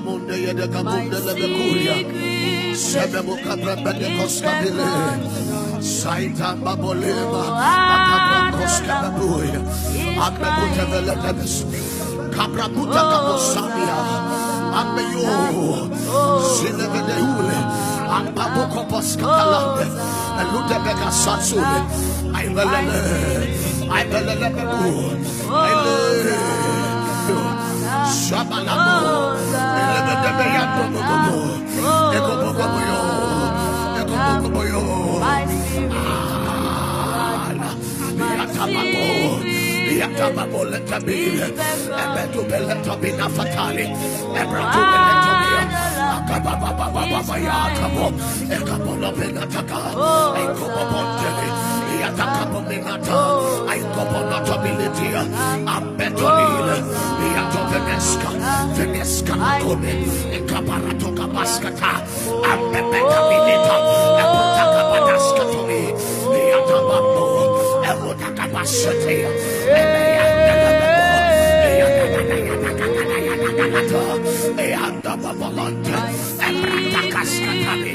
Munde yede kamunde lebekuria. Sebebu kabrabede koskabile. Saita babolema. Akabra koskababuya. Akbebuta veletebes. Kabrabuta kabosabia. Ambeyo. Silevede ule. Ambaboko poskatalande. Elute beka satsule. I belele bebu. Shabalamo, Elebedebeyato, Ekobokoboyo, Ekobokoboyo, Yatamabo, Yatamabo, Letabile, Ebetubeletabina Fatali, Ebratubeletabia, Akababa Yakabo, Ekabonopinataka, Ekobobonte. Yatakabominata, I cobonotability, Ambetonil, Yatovenesca, Venesca, Kome, Ekaparatoka Baskata, Ambebekabilita, Epotakabaska to me, Yatabambo, Ewotakabasati, Eyandababolante, Ebratakaskatami,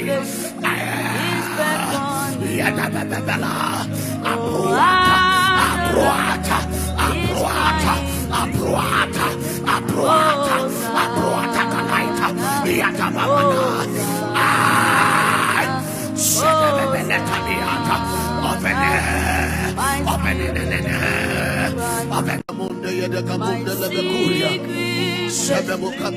Yadababala, Abruata, Abruata, Abruata, Abruata, Abruata, Abruata, Kalaita, Yadababana, Sedabelletaniata, Open Munde Yedakamunde Lebecuria, Sedabuka.